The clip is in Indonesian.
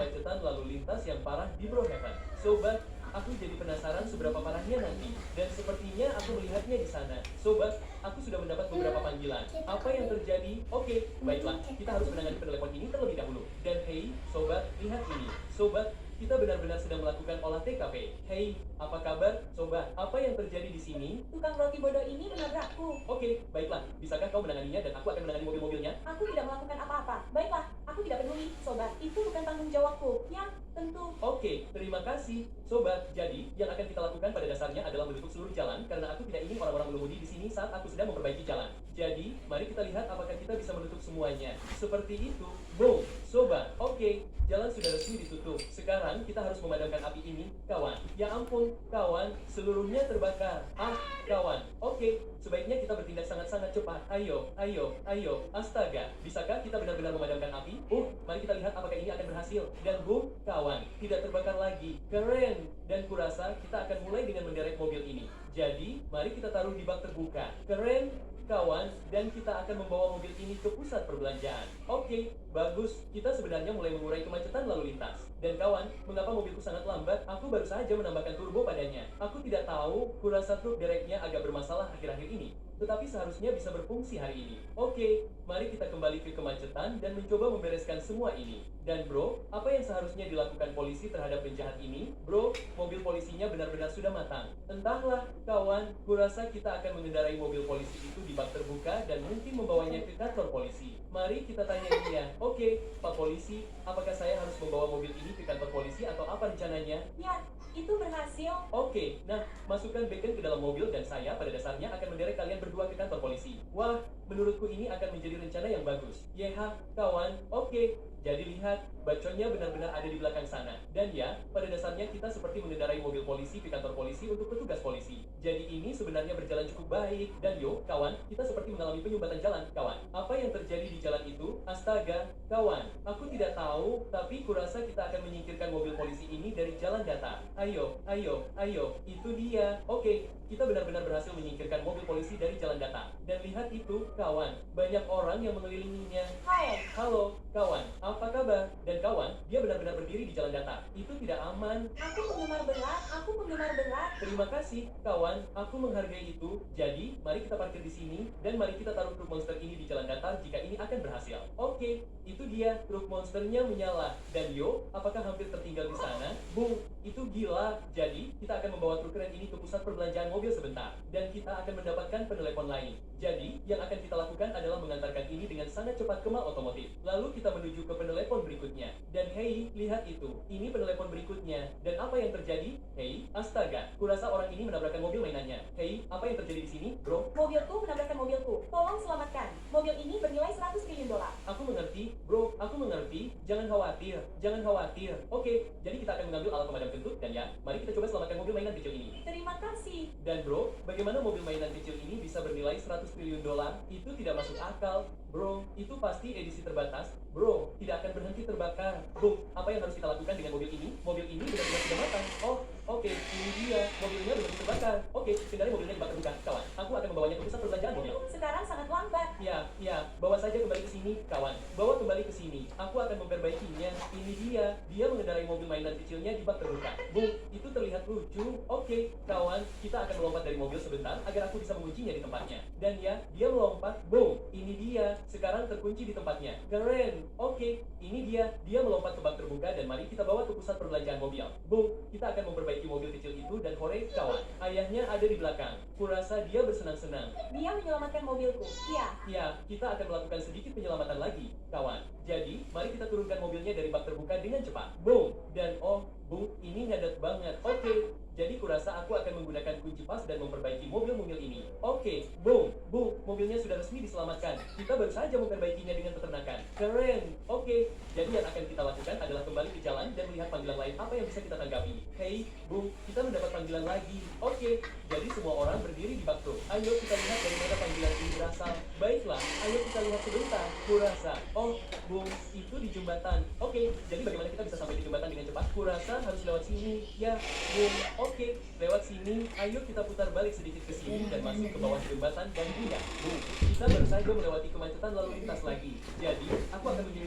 kemacetan lalu lintas yang parah di Brookhaven. Sobat, aku jadi penasaran seberapa parahnya nanti. Dan sepertinya aku melihatnya di sana. Sobat, aku sudah mendapat beberapa panggilan. Apa yang terjadi? Oke, baiklah. Kita harus menangani penelepon ini terlebih dahulu. Dan hey, sobat, lihat ini. Sobat, kita benar-benar sedang melakukan olah TKP. Hey, apa kabar, sobat? Apa yang terjadi di sini? Tukang roti bodoh ini menabrakku. Oke, baiklah. Bisakah kau menanganinya dan aku akan menangani mobil-mobilnya? Aku tidak melakukan apa-apa. Baiklah, aku tidak peduli, sobat. Itu bukan tanggung jawabku. Ya, tentu. Oke, terima kasih, sobat. Jadi, yang akan kita lakukan pada dasarnya adalah menutup seluruh jalan karena aku tidak ingin orang-orang mengemudi di sini saat aku sedang memperbaiki jalan. Jadi, mari kita lihat apakah kita bisa menutup semuanya. Seperti itu. Boom, sobat. Oke, jalan sudah resmi ditutup. Sekarang kita harus memadamkan api ini, kawan. Ya ampun, kawan, seluruhnya terbakar. Ah, kawan. Oke, sebaiknya kita bertindak sangat-sangat cepat. Ayo, ayo, ayo. Astaga, bisakah kita benar-benar memadamkan api? Mari kita lihat apakah ini akan berhasil. Dan boom, kawan, tidak terbakar lagi. Keren. Dan kurasa kita akan mulai dengan menderek mobil ini. Jadi, mari kita taruh di bak terbuka. Keren, kawan, dan kita akan membawa mobil ini ke pusat perbelanjaan. Oke, bagus. Kita sebenarnya mulai mengurai kemacetan lalu lintas. Dan kawan, mengapa mobilku sangat lambat? Aku baru saja menambahkan turbo padanya. Aku tidak tahu, kurasa truk dereknya agak bermasalah akhir-akhir ini. Tetapi seharusnya bisa berfungsi hari ini. Oke, mari kita kembali ke kemacetan dan mencoba membereskan semua ini. Dan bro, apa yang seharusnya dilakukan polisi terhadap penjahat ini? Bro, mobil polisinya benar-benar sudah matang. Entahlah, kawan, kurasa kita akan mengendarai mobil polisi itu di bak terbuka dan mungkin membawanya ke kantor polisi. Mari kita tanya dia. Oke, Pak Polisi, apakah saya harus membawa mobil ini ke kantor polisi atau apa rencananya? Ya, itu berhasil. Oke, nah, masukkan bacon ke dalam mobil dan saya pada dasarnya akan menderek kalian berdua ke kantor polisi. Wah, menurutku ini akan menjadi rencana yang bagus. Yeha, kawan, oke. Jadi lihat, baconnya benar-benar ada di belakang sana. Dan ya, pada dasarnya kita seperti mengendarai mobil polisi ke kantor polisi untuk petugas polisi. Jadi ini sebenarnya berjalan cukup baik. Dan yo, kawan, kita seperti mengalami penyumbatan jalan, kawan. Apa yang terjadi di jalan itu? Astaga, kawan, aku tidak tahu, tapi kurasa kita akan menyingkirkan mobil polisi ini dari jalan datar. Ayo, ayo, ayo, itu dia. Oke, kita benar-benar berhasil menyingkirkan mobil polisi dari jalan datar. Dan lihat itu, kawan, banyak orang yang mengelilinginya. Halo, kawan, apa kabar? Dan kawan, dia benar-benar berdiri di jalan datar. Itu tidak aman. Aku penggemar berat. Aku penggemar berat. Terima kasih, kawan. Aku menghargai itu. Jadi, mari kita parkir di sini dan mari kita taruh truk monster ini di jalan datar jika ini akan berhasil. Oke, itu dia. Truk monsternya menyala. Dan yo, apakah hampir tertinggal di sana? Boom, itu gila. Jadi, kita akan membawa truk keren ini ke pusat perbelanjaan mobil sebentar. Dan kita akan mendapatkan penelepon lain. Jadi, yang akan kita lakukan adalah mengantarkan ini dengan sangat cepat ke mall otomotif. Lalu kita menuju ke penelepon berikutnya. Dan hey, lihat itu. Ini penelepon berikutnya. Dan apa yang terjadi? Hey, astaga. Kurasa orang ini menabrakkan mobil mainannya. Hey, apa yang terjadi di sini, bro? Mobilku menabrakkan mobilku. Tolong selamatkan. Mobil ini bernilai 100 triliun dolar. Aku mengerti, bro. Aku mengerti. Jangan khawatir. Jangan khawatir. Oke, jadi kita akan mengambil alat pemadam kentut. Dan ya, mari kita coba selamatkan mobil mainan kecil ini. Terima kasih. Dan bro, bagaimana mobil mainan kecil ini bisa bernilai 100 triliun dolar? Itu tidak masuk akal. Bro, itu pasti edisi terbatas. Bro, tidak akan berhenti terbakar. Boom, apa yang harus kita lakukan dengan mobil ini? Mobil ini benar-benar sudah matang. Oh, oke, ini dia. Mobilnya benar-benar terbakar. Oke, kendari mobilnya dibakar bukan, kawan. Aku akan membawanya ke pusat perbelanjaan mobil. Sekarang sangat lambat. Ya, bawa saja kembali ke sini, kawan. Bawa kembali ke sini. Aku akan memperbaikinya. Ini dia. Dia mengendarai mobil mainan kecilnya di bak terbuka. Boom, itu terlihat lucu. Oke, kawan, kita akan melompat dari mobil sebentar agar aku bisa menguncinya di tempatnya. Dan ya, dia melompat. Boom, ini dia. Sekarang terkunci di tempatnya. Keren. Oke, ini dia. Dia melompat ke bak terbuka dan mari kita bawa ke pusat perbelanjaan mobil. Boom, kita akan memperbaiki mobil kecil itu dan hore, kawan. Ayahnya ada di belakang. Kurasa dia bersenang-senang. Dia menyelamatkan mobilku. Iya. Ya, kita akan melakukan sedikit penyelamatan lagi, kawan. Jadi, mari kita turunkan mobilnya dari bak terbuka dengan cepat. Boom, dan oh, boom, ini ngadet banget. Oke, jadi kurasa aku akan menggunakan kunci pas dan memperbaiki mobil-mobil ini. Oke, boom, mobilnya sudah resmi diselamatkan. Kita baru saja memperbaikinya dengan peternakan. Keren. Oke, jadi yang akan kita lakukan adalah kembali ke jalan dan melihat panggilan lain apa yang bisa kita tanggapi. Hey, boom, kita mendapat panggilan lagi. Oke, jadi semua orang berdiri di bak truk. Ayo kita lihat dari mana panggilan ini berasal. Baiklah, ayo kita lihat sebentar. Kurasa, oh, boom, itu di jembatan. Oke, jadi bagaimana kita bisa sampai di jembatan dengan cepat? Kurasa harus lewat sini. Ya, boom. Oke, lewat sini. Ayo kita putar balik sedikit ke sini dan masuk ke bawah jembatan dan dia. Boom. Kita baru saja melewati kemacetan lalu lintas lagi. Jadi, aku akan menjadi